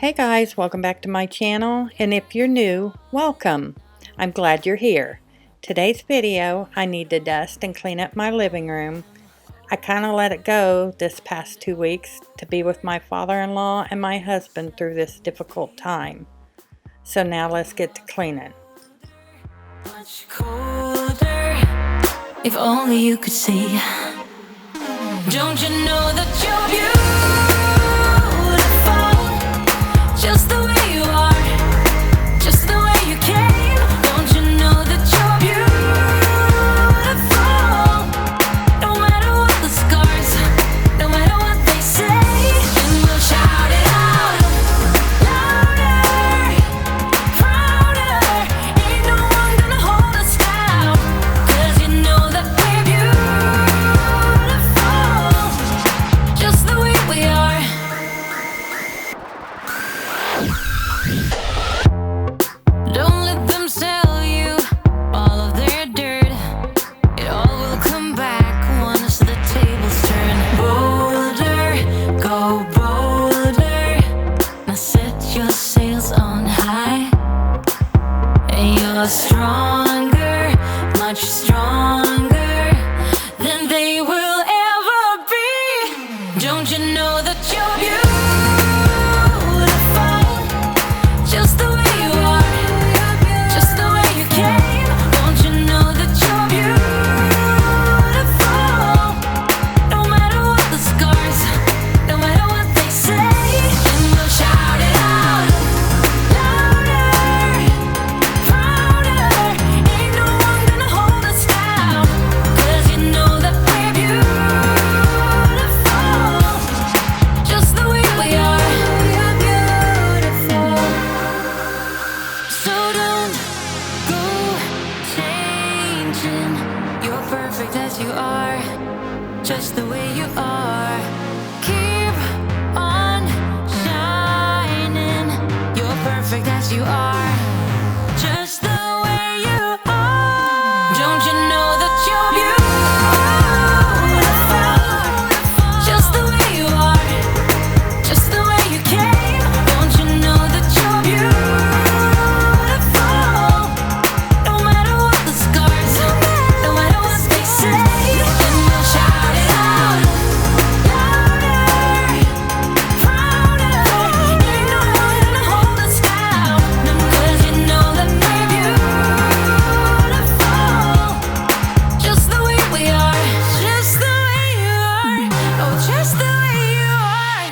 Hey guys, welcome back to my channel, and if you're new, welcome. I'm glad you're here. Today's video, I need to dust and clean up my living room. I kind of let it go this past 2 weeks to be with my father-in-law and my husband through this difficult time. So now let's get to cleaning. Much colder, if only you could see. Don't you know that you're beautiful, just the way you are, just the way you came. Don't you know that you're beautiful, no matter what the scars, no matter what they say. And we'll shout it out louder, prouder. Ain't no one gonna hold us down, 'cause you know that we're beautiful, just the way we are. Don't let them sell you all of their dirt. It all will come back once the tables turn. Bolder, go bolder. Now set your sails on high. And you're stronger, much stronger than they will ever be. Don't you know that you're beautiful, just the way you are, just the way you came. Don't you know that you're beautiful, no matter what the scars, no matter what they say. And we'll shout it out louder, prouder. Ain't no one gonna hold us down, 'cause you know that we're beautiful, just the way we are. We're beautiful. So don't go changing. You're perfect as you are, just the way you are. Keep on shining. You're perfect as you are, just the way you are. Don't you know that you're beautiful, just the way you are, just the way you came. Don't you know that you're beautiful, no matter what the scars, no matter what they say. And we'll shout it out louder, prouder. Ain't no one gonna hold us down, 'cause you know that we're beautiful, just the way we are, just the way you are, oh, just the way you are.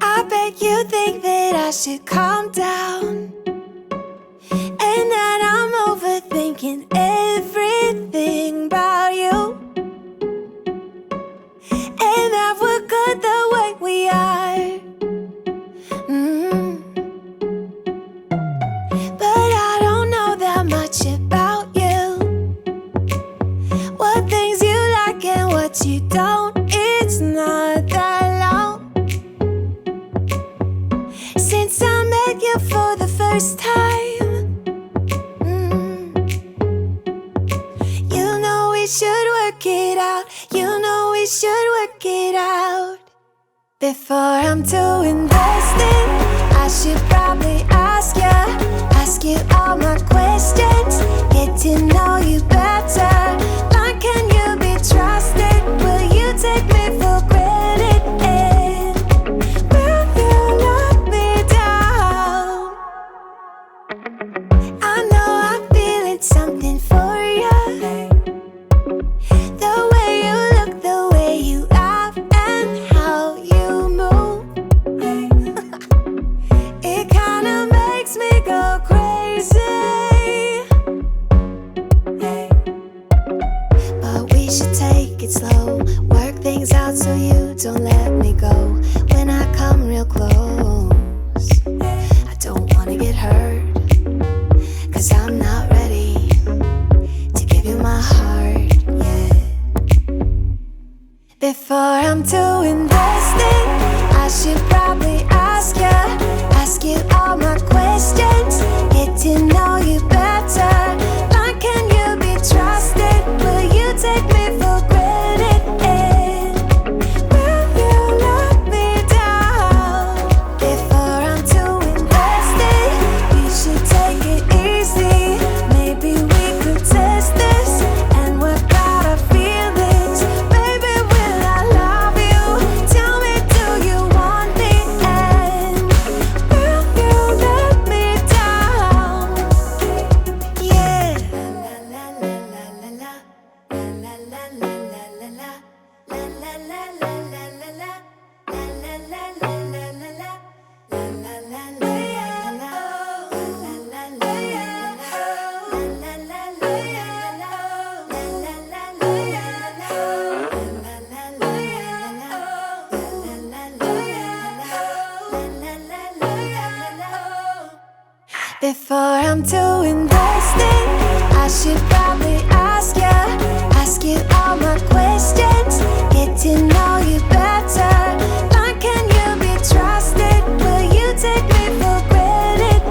I bet you think that I should calm down, and that I'm overthinking everything about you, and that we're good the way we are. But I don't know that much about you, what things you like and what you don't. It's not that long since I met you for the first time. You know we should work it out. You know we should work it out. Before I'm too invested, I should probably ask you all my questions, get to know you better. Like, can you be trusted? Will you take me for granted? And will you let me down? I know I'm feeling something for you. The way you look, the way you laugh, and how you move. It kinda makes me go crazy. But we should take it slow, work things out so you don't let me go. When I come real close, I don't wanna get hurt, 'cause I'm not ready to give you my heart yet. Before I'm too invested, I should probably ask you all my questions, get to know you better. Like, can you be trusted? Will you take Before I'm too invested, I should probably ask you all my questions, get to know you better. Like, can you be trusted? Will you take me for granted?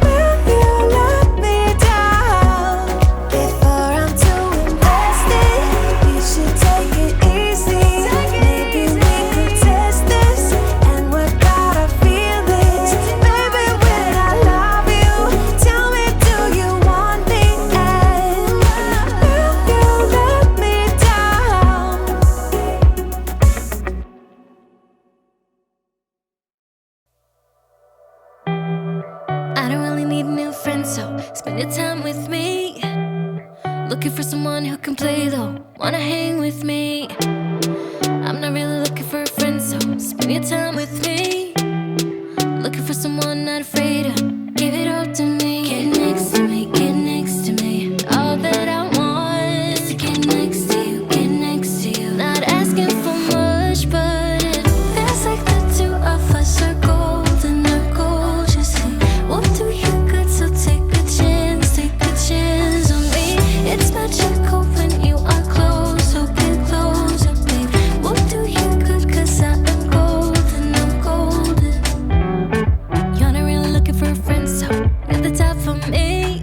And will you let me down? Before I'm too invested, you should take it easy. Maybe we could test this and work out our feelings. Baby, when I love you, tell me, do you want me? And will you let me down? I don't really need a new friend, so spend your time with me. Looking for someone who can play though, wanna hang with me. I'm not really looking for a friend, so spend your time with me. Looking for someone not afraid to give it all to me. Get next to me, get next to me. All that I want is to get next to you, get next to you. Not asking for much, but it feels like the two of us are golden, are gold, you see. We'll do you good, so take a chance on me. It's magical when you are close, so get closer, babe. We'll do you good, 'cause I am golden, I'm golden. You're not really looking for a friend, so you're the top for me.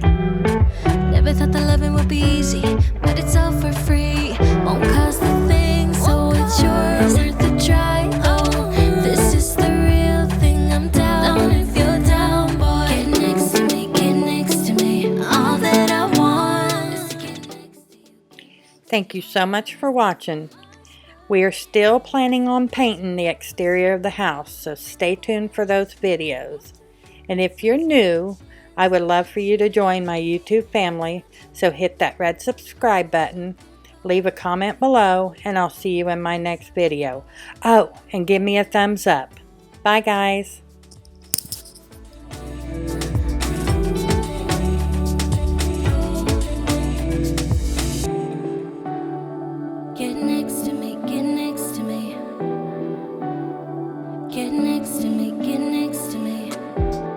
Never thought that loving would be easy, but it's all for free. Won't cost a thing, so it's yours, worth a try. Oh, this is the real thing, I'm down if you're down, boy. Get next to me, get next to me. All that I want is to get next to you. Thank you so much for watching. We are still planning on painting the exterior of the house, so stay tuned for those videos. And if you're new, I would love for you to join my YouTube family, so hit that red subscribe button, leave a comment below, and I'll see you in my next video. Oh, and give me a thumbs up. Bye guys.